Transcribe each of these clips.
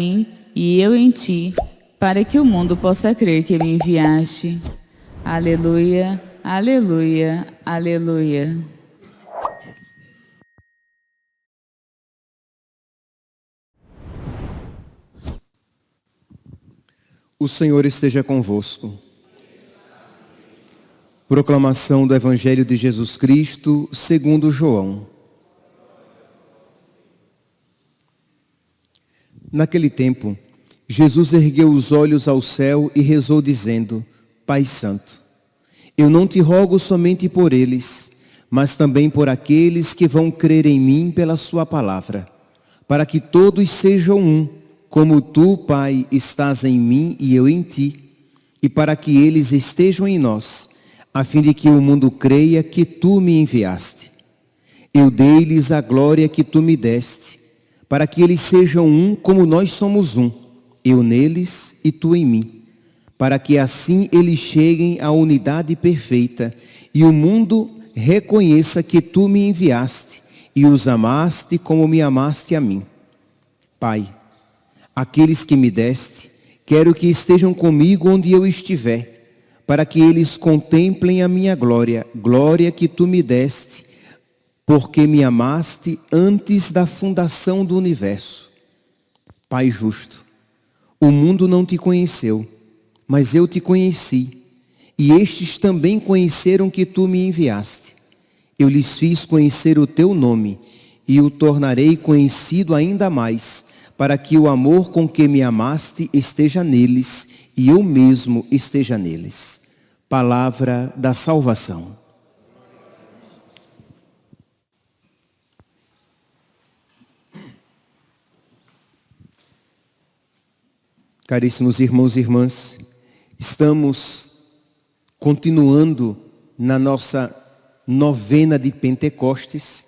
mim e eu em ti, para que o mundo possa crer que me enviaste. Aleluia, aleluia, aleluia. O Senhor esteja convosco. Proclamação do Evangelho de Jesus Cristo, segundo João. Naquele tempo, Jesus ergueu os olhos ao céu e rezou dizendo: Pai Santo, eu não te rogo somente por eles, mas também por aqueles que vão crer em mim pela sua palavra, para que todos sejam um, como tu, Pai, estás em mim e eu em ti, e para que eles estejam em nós, a fim de que o mundo creia que tu me enviaste. Eu dei-lhes a glória que tu me deste, para que eles sejam um como nós somos um, eu neles e tu em mim, para que assim eles cheguem à unidade perfeita e o mundo reconheça que tu me enviaste e os amaste como me amaste a mim. Pai, aqueles que me deste, quero que estejam comigo onde eu estiver, para que eles contemplem a minha glória, glória que tu me deste, porque me amaste antes da fundação do universo. Pai justo, o mundo não te conheceu, mas eu te conheci, e estes também conheceram que tu me enviaste. Eu lhes fiz conhecer o teu nome, e o tornarei conhecido ainda mais, para que o amor com que me amaste esteja neles, e eu mesmo esteja neles. Palavra da salvação. Caríssimos irmãos e irmãs, estamos continuando na nossa novena de Pentecostes,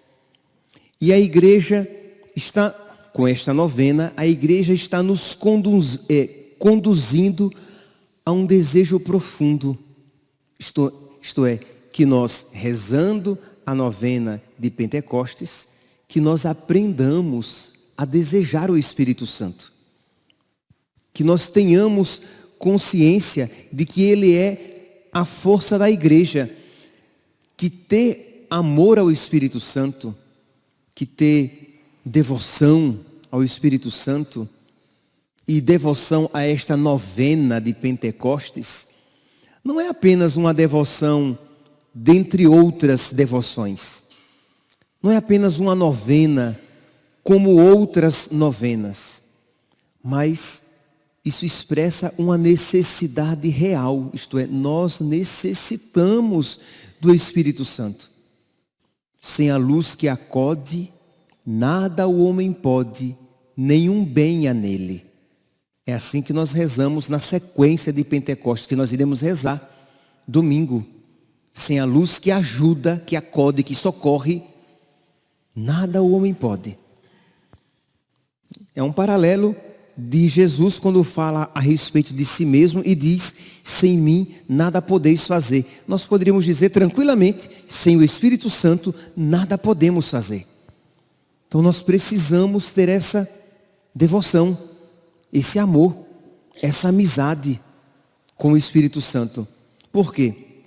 e a igreja está, com esta novena, a igreja está nos conduzindo a um desejo profundo, isto é, que nós, rezando a novena de Pentecostes, que nós aprendamos a desejar o Espírito Santo. Que nós tenhamos consciência de que Ele é a força da igreja, que ter amor ao Espírito Santo, que ter devoção ao Espírito Santo e devoção a esta novena de Pentecostes, não é apenas uma devoção dentre outras devoções. Não é apenas uma novena como outras novenas, mas isso expressa uma necessidade real, isto é, nós necessitamos do Espírito Santo. Sem a luz que acode, nada o homem pode, nenhum bem há nele. É assim que nós rezamos na sequência de Pentecostes, que nós iremos rezar domingo. Sem a luz que ajuda, que acode, que socorre, nada o homem pode. É um paralelo de Jesus quando fala a respeito de si mesmo e diz: sem mim nada podeis fazer. Nós poderíamos dizer tranquilamente: sem o Espírito Santo nada podemos fazer. Então nós precisamos ter essa devoção, esse amor, essa amizade com o Espírito Santo. Por quê?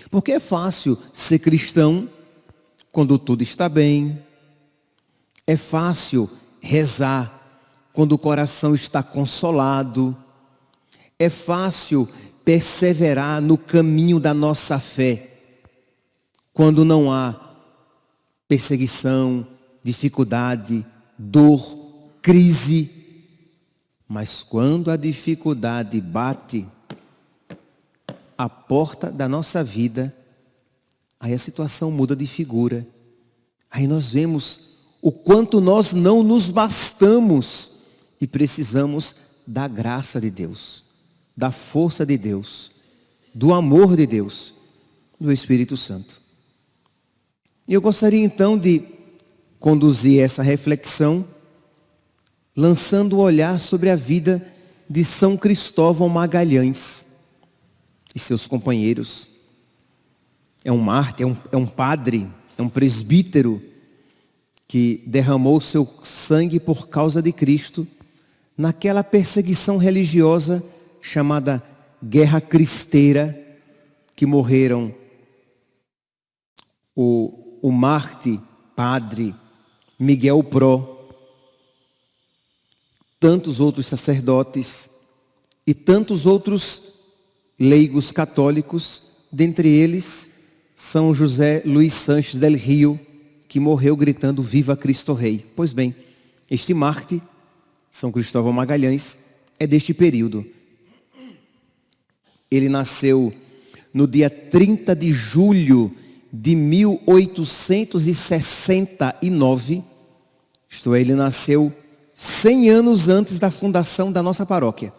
Porque é fácil ser cristão quando tudo está bem. É fácil rezar quando o coração está consolado. É fácil perseverar no caminho da nossa fé quando não há perseguição, dificuldade, dor, crise. Mas quando a dificuldade bate a porta da nossa vida, aí a situação muda de figura. Aí nós vemos o quanto nós não nos bastamos e precisamos da graça de Deus, da força de Deus, do amor de Deus, do Espírito Santo. E eu gostaria então de conduzir essa reflexão lançando o olhar sobre a vida de São Cristóvão Magalhães e seus companheiros. É um mártir, é um padre, é um presbítero que derramou seu sangue por causa de Cristo naquela perseguição religiosa chamada Guerra Cristeira, que morreram o mártir, padre Miguel Pró, tantos outros sacerdotes e tantos outros leigos católicos, dentre eles São José Luís Sanches del Rio, que morreu gritando Viva Cristo Rei. Pois bem, este mártir, São Cristóvão Magalhães, é deste período. Ele nasceu no dia 30 de julho de 1869, isto é, ele nasceu 100 anos antes da fundação da nossa paróquia.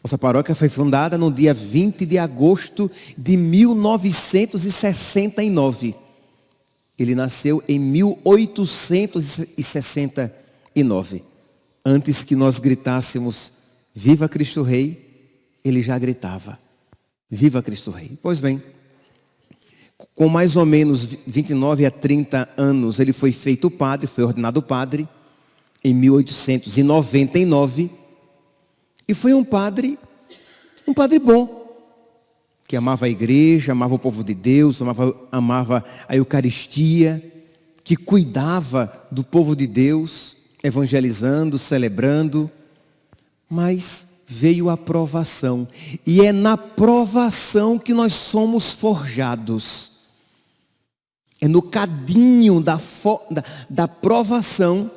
Nossa paróquia foi fundada no dia 20 de agosto de 1969. Ele nasceu em 1869. Antes que nós gritássemos Viva Cristo Rei, ele já gritava Viva Cristo Rei. Pois bem, com mais ou menos 29 a 30 anos, ele foi feito padre, foi ordenado padre em 1899. E foi um padre bom, que amava a igreja, amava o povo de Deus, amava a Eucaristia, que cuidava do povo de Deus, evangelizando, celebrando. Mas veio a provação, e é na provação que nós somos forjados. É no cadinho da provação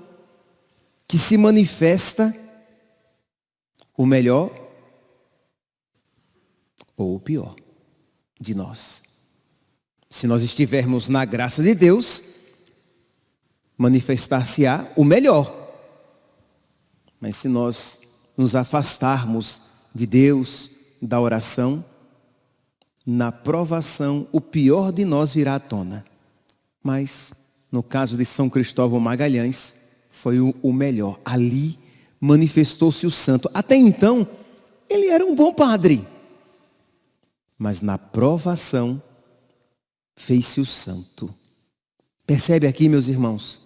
que se manifesta o melhor ou o pior de nós. Se nós estivermos na graça de Deus, manifestar-se-á o melhor. Mas se nós nos afastarmos de Deus, da oração, na provação, o pior de nós virá à tona. Mas, no caso de São Cristóvão Magalhães, foi o melhor. Ali manifestou-se o santo. Até então, ele era um bom padre. Mas na provação, fez-se o santo. Percebe aqui, meus irmãos,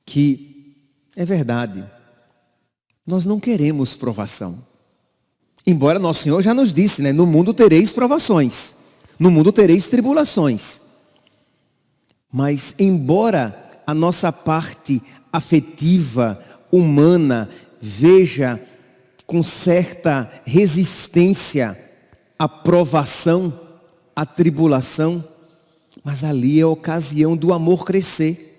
que é verdade. Nós não queremos provação. Embora nosso Senhor já nos disse, né? No mundo tereis provações. No mundo tereis tribulações. Mas, embora a nossa parte afetiva, humana, veja com certa resistência a provação, a tribulação, mas ali é a ocasião do amor crescer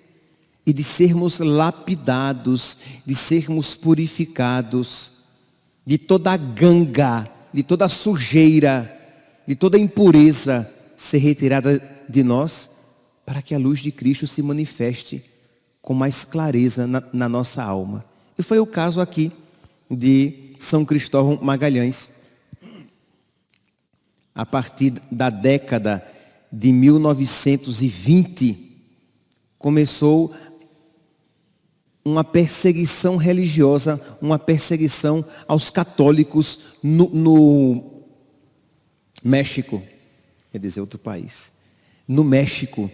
e de sermos lapidados, de sermos purificados, de toda a ganga, de toda a sujeira, de toda a impureza ser retirada de nós, para que a luz de Cristo se manifeste com mais clareza na nossa alma. E foi o caso aqui de São Cristóvão Magalhães. A partir da década de 1920, começou uma perseguição religiosa, uma perseguição aos católicos no México, quer dizer, outro país, no México.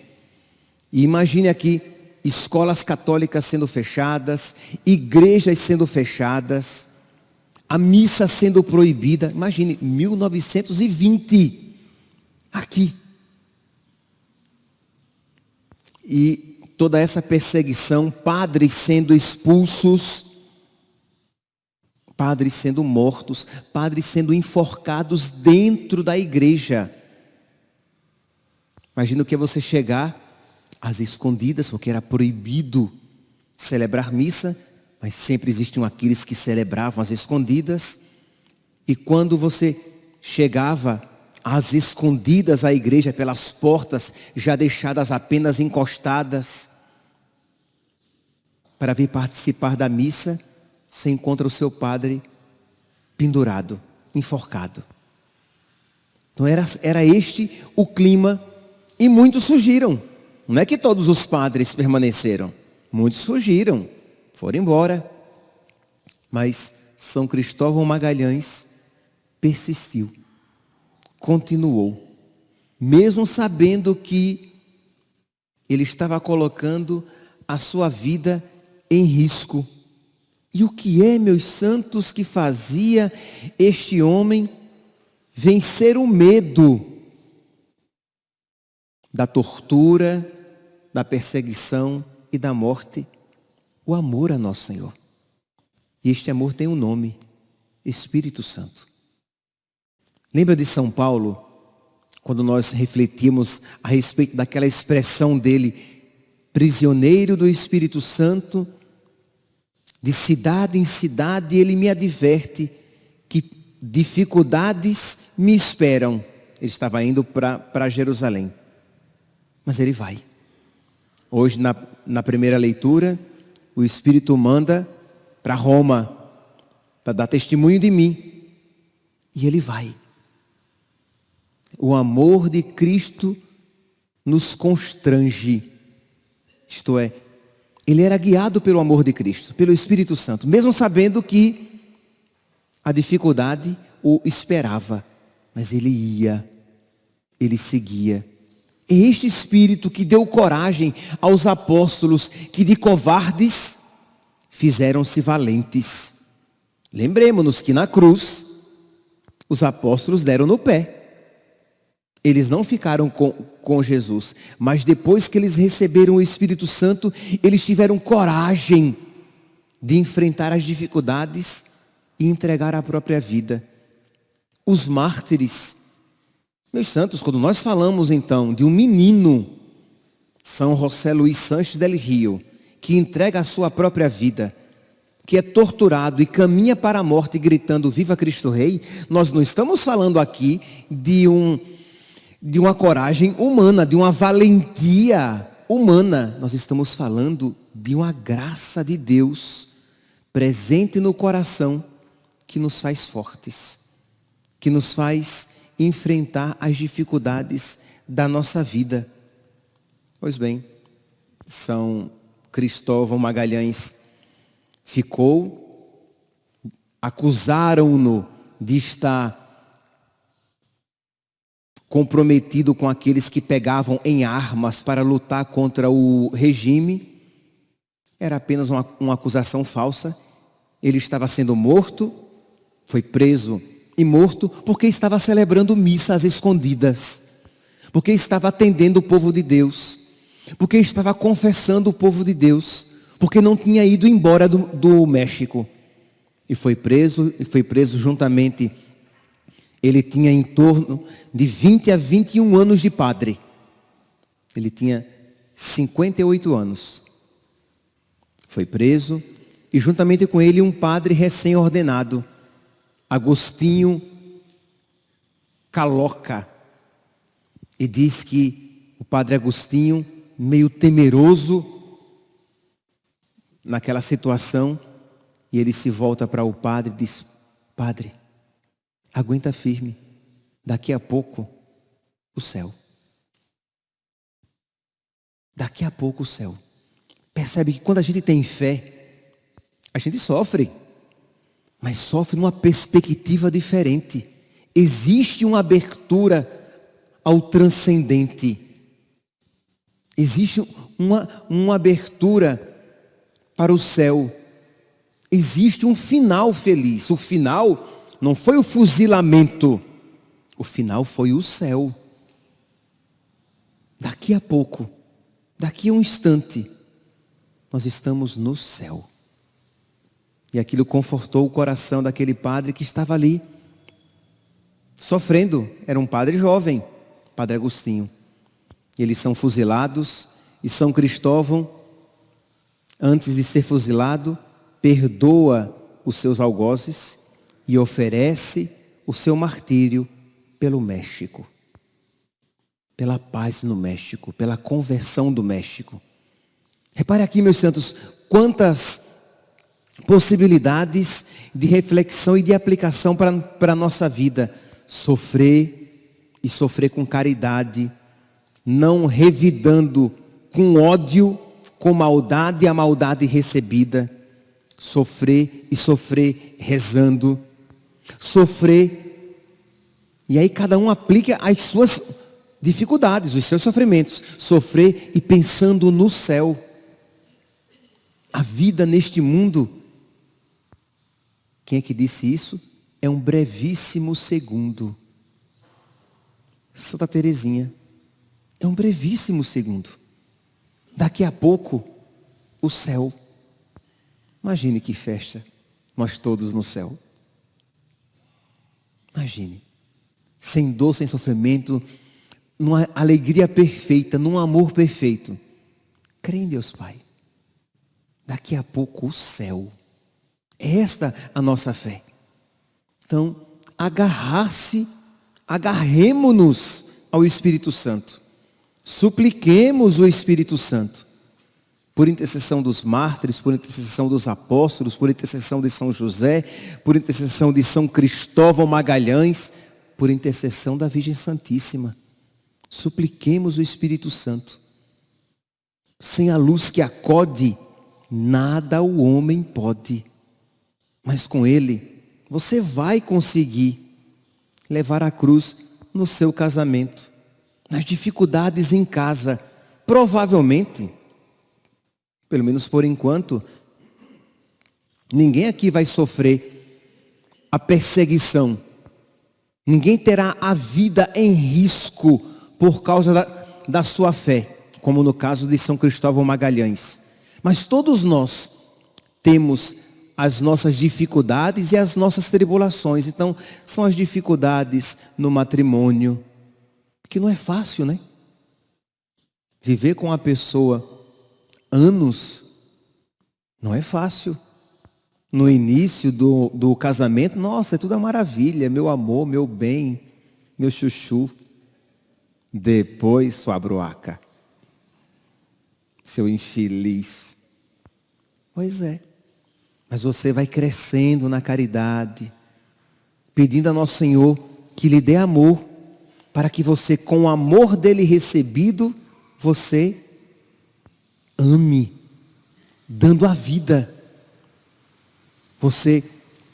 E imagine aqui, escolas católicas sendo fechadas, igrejas sendo fechadas, a missa sendo proibida. Imagine, 1920, aqui. E toda essa perseguição, padres sendo expulsos, padres sendo mortos, padres sendo enforcados dentro da igreja. Imagina o que é você chegar às escondidas, porque era proibido celebrar missa, mas sempre existiam aqueles que celebravam às escondidas. E quando você chegava às escondidas à igreja, pelas portas já deixadas apenas encostadas, para vir participar da missa, você encontra o seu padre pendurado, enforcado. Então era este o clima, e muitos fugiram. Não é que todos os padres permaneceram, muitos fugiram, foram embora. Mas São Cristóvão Magalhães persistiu, continuou, mesmo sabendo que ele estava colocando a sua vida em risco, E o que é, meus santos, que fazia este homem vencer o medo da tortura, da perseguição e da morte? O amor a nosso Senhor. E este amor tem um nome: Espírito Santo. Lembra de São Paulo, quando nós refletimos a respeito daquela expressão dele, prisioneiro do Espírito Santo, de cidade em cidade, ele me adverte que dificuldades me esperam. Ele estava indo para Jerusalém, mas ele vai. Hoje, na primeira leitura, o Espírito manda para Roma, para dar testemunho de mim. E ele vai. O amor de Cristo nos constrange. Isto é, ele era guiado pelo amor de Cristo, pelo Espírito Santo, mesmo sabendo que a dificuldade o esperava. Mas ele ia, ele seguia. É este Espírito que deu coragem aos apóstolos, que de covardes fizeram-se valentes. Lembremos-nos que na cruz, os apóstolos deram no pé. Eles não ficaram com Jesus, mas depois que eles receberam o Espírito Santo, eles tiveram coragem de enfrentar as dificuldades e entregar a própria vida. Os mártires, meus santos, quando nós falamos então de um menino, São José Luís Sanches del Rio, que entrega a sua própria vida, que é torturado e caminha para a morte gritando viva Cristo Rei, nós não estamos falando aqui de uma coragem humana, de uma valentia humana. Nós estamos falando de uma graça de Deus presente no coração que nos faz fortes, que nos faz enfrentar as dificuldades da nossa vida. Pois bem, São Cristóvão Magalhães ficou, acusaram-no de estar comprometido com aqueles que pegavam em armas para lutar contra o regime. Era apenas uma acusação falsa. Ele estava sendo morto, foi preso e morto, porque estava celebrando missa às escondidas, porque estava atendendo o povo de Deus, porque estava confessando o povo de Deus, porque não tinha ido embora do México. E foi preso juntamente. Ele tinha em torno de 20 a 21 anos de padre. Ele tinha 58 anos. Foi preso e juntamente com ele um padre recém-ordenado, Agostinho Caloca. E diz que o padre Agostinho, meio temeroso naquela situação, e ele se volta para o padre e diz: Padre, aguenta firme, daqui a pouco o céu. Daqui a pouco o céu. Percebe que quando a gente tem fé, a gente sofre, mas sofre numa perspectiva diferente. Existe uma abertura ao transcendente. Existe uma abertura para o céu. Existe um final feliz. O final não foi o fuzilamento. O final foi o céu. Daqui a pouco, daqui a um instante, nós estamos no céu. E aquilo confortou o coração daquele padre que estava ali, sofrendo. Era um padre jovem, Padre Agostinho. Eles são fuzilados e São Cristóvão, antes de ser fuzilado, perdoa os seus algozes e oferece o seu martírio pelo México, pela paz no México, pela conversão do México. Repare aqui, meus santos, quantas possibilidades de reflexão e de aplicação para a nossa vida. Sofrer e sofrer com caridade, não revidando com ódio, com maldade a maldade recebida. Sofrer e sofrer rezando. Sofrer, e aí cada um aplica as suas dificuldades, os seus sofrimentos. Sofrer e pensando no céu. A vida neste mundo Quem é que disse isso? É um brevíssimo segundo. Santa Teresinha. É um brevíssimo segundo. Daqui a pouco, o céu. Imagine que festa. Nós todos no céu. Imagine. Sem dor, sem sofrimento, numa alegria perfeita, num amor perfeito. Crê em Deus Pai. Daqui a pouco o céu. É esta a nossa fé. Então, agarremo-nos ao Espírito Santo. Supliquemos o Espírito Santo. Por intercessão dos mártires, por intercessão dos apóstolos, por intercessão de São José, por intercessão de São Cristóvão Magalhães, por intercessão da Virgem Santíssima. Supliquemos o Espírito Santo. Sem a luz que acode, nada o homem pode. Mas com ele, você vai conseguir levar a cruz no seu casamento, nas dificuldades em casa. Provavelmente, pelo menos por enquanto, ninguém aqui vai sofrer a perseguição. Ninguém terá a vida em risco por causa da sua fé, como no caso de São Cristóvão Magalhães. Mas todos nós temos as nossas dificuldades e as nossas tribulações. Então, são as dificuldades no matrimônio, que não é fácil, né? Viver com uma pessoa anos não é fácil. No início do casamento, nossa, é tudo uma maravilha, meu amor, meu bem, meu chuchu. Depois, sua broaca, seu infeliz. Pois é. Mas você vai crescendo na caridade, pedindo a nosso Senhor que lhe dê amor, para que você, com o amor dele recebido, você ame, dando a vida. Você,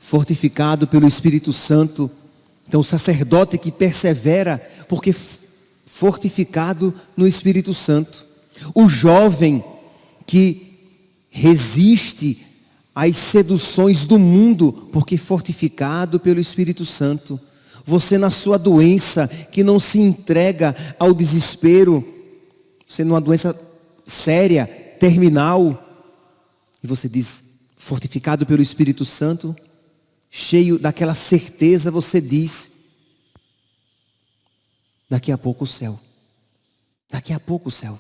fortificado pelo Espírito Santo, então o sacerdote que persevera, porque fortificado no Espírito Santo. O jovem que resiste às seduções do mundo, porque fortificado pelo Espírito Santo. Você na sua doença, que não se entrega ao desespero, você numa doença séria, terminal, e você diz, fortificado pelo Espírito Santo, cheio daquela certeza, você diz, daqui a pouco o céu. Daqui a pouco o céu.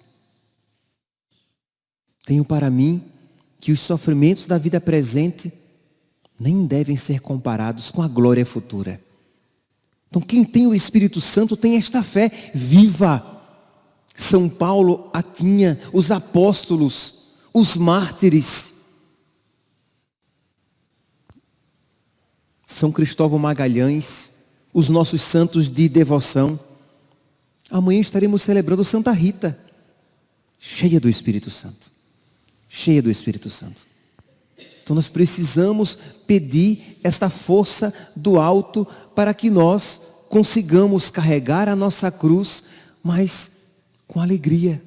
Tenho para mim que os sofrimentos da vida presente nem devem ser comparados com a glória futura. Então quem tem o Espírito Santo tem esta fé viva. São Paulo a tinha, os apóstolos, os mártires. São Cristóvão Magalhães, os nossos santos de devoção. Amanhã estaremos celebrando Santa Rita, cheia do Espírito Santo. Cheia do Espírito Santo. Então nós precisamos pedir esta força do alto para que nós consigamos carregar a nossa cruz, mas com alegria.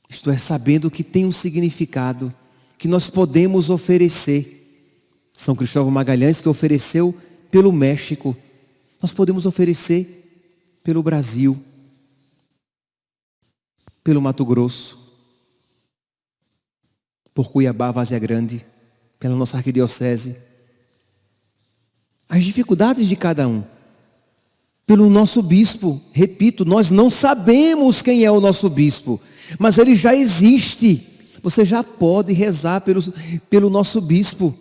Isto é, sabendo que tem um significado, que nós podemos oferecer. São Cristóvão Magalhães que ofereceu pelo México. Nós podemos oferecer pelo Brasil, pelo Mato Grosso, por Cuiabá, Várzea Grande, pela nossa arquidiocese. As dificuldades de cada um. Pelo nosso bispo, repito, nós não sabemos quem é o nosso bispo, mas ele já existe. Você já pode rezar pelo nosso bispo.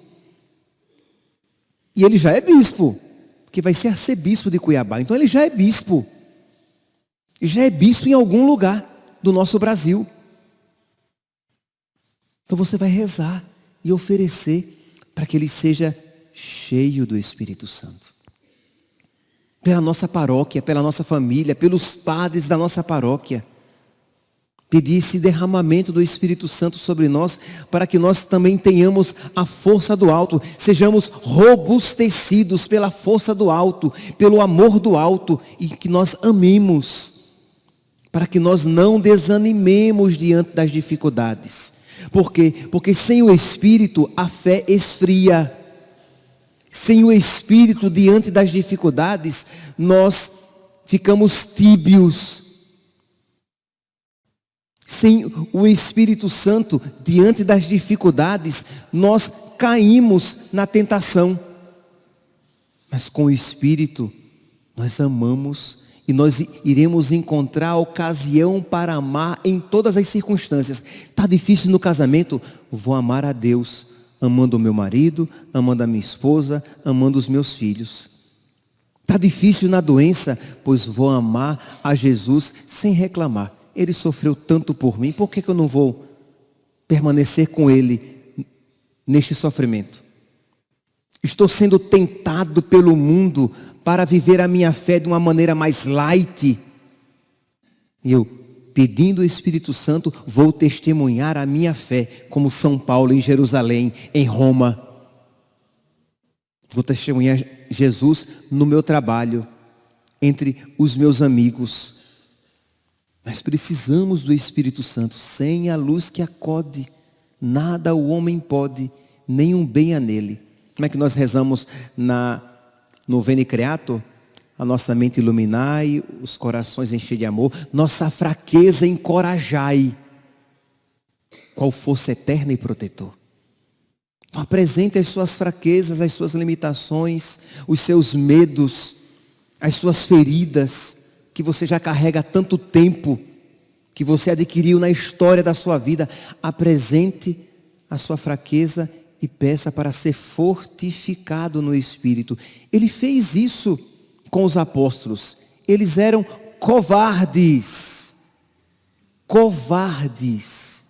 E ele já é bispo, que vai ser arcebispo de Cuiabá. Então ele já é bispo. E já é bispo em algum lugar do nosso Brasil. Então você vai rezar e oferecer para que ele seja cheio do Espírito Santo. Pela nossa paróquia, pela nossa família, pelos padres da nossa paróquia. Pedir esse derramamento do Espírito Santo sobre nós, para que nós também tenhamos a força do alto, sejamos robustecidos pela força do alto, pelo amor do alto, e que nós amemos, para que nós não desanimemos diante das dificuldades. Por quê? Porque sem o Espírito a fé esfria. Sem o Espírito diante das dificuldades, nós ficamos tíbios. Sem o Espírito Santo diante das dificuldades, nós caímos na tentação. Mas com o Espírito, nós amamos e nós iremos encontrar a ocasião para amar em todas as circunstâncias. Está difícil no casamento? Vou amar a Deus, amando o meu marido, amando a minha esposa, amando os meus filhos. Está difícil na doença? Pois vou amar a Jesus sem reclamar. Ele sofreu tanto por mim, por que eu não vou permanecer com Ele neste sofrimento? Estou sendo tentado pelo mundo para viver a minha fé de uma maneira mais light. E eu, pedindo o Espírito Santo, vou testemunhar a minha fé, como São Paulo em Jerusalém, em Roma. Vou testemunhar Jesus no meu trabalho, entre os meus amigos. Nós precisamos do Espírito Santo. Sem a luz que acode, nada o homem pode, nenhum bem há nele. Como é que nós rezamos no Veni Creator? A nossa mente iluminai, os corações enchei de amor, nossa fraqueza encorajai. Qual força eterna e protetor. Então apresente as suas fraquezas, as suas limitações, os seus medos, as suas feridas, que você já carrega há tanto tempo, que você adquiriu na história da sua vida. Apresente a sua fraqueza e peça para ser fortificado no Espírito. Ele fez isso com os apóstolos. Eles eram covardes. Covardes.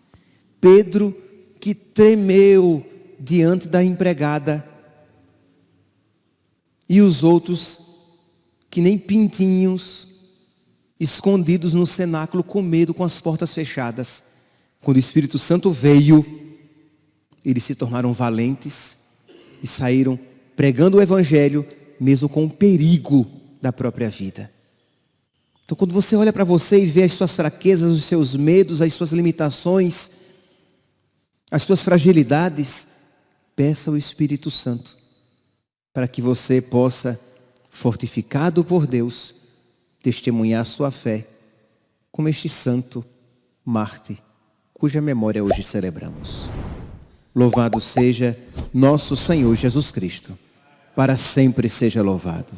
Pedro, que tremeu diante da empregada. E os outros, que nem pintinhos, escondidos no cenáculo, com medo, com as portas fechadas. Quando o Espírito Santo veio, eles se tornaram valentes e saíram pregando o Evangelho, mesmo com o perigo da própria vida. Então, quando você olha para você e vê as suas fraquezas, os seus medos, as suas limitações, as suas fragilidades, peça ao Espírito Santo para que você possa, fortificado por Deus, testemunhar a sua fé, como este santo mártir, cuja memória hoje celebramos. Louvado seja nosso Senhor Jesus Cristo, para sempre seja louvado.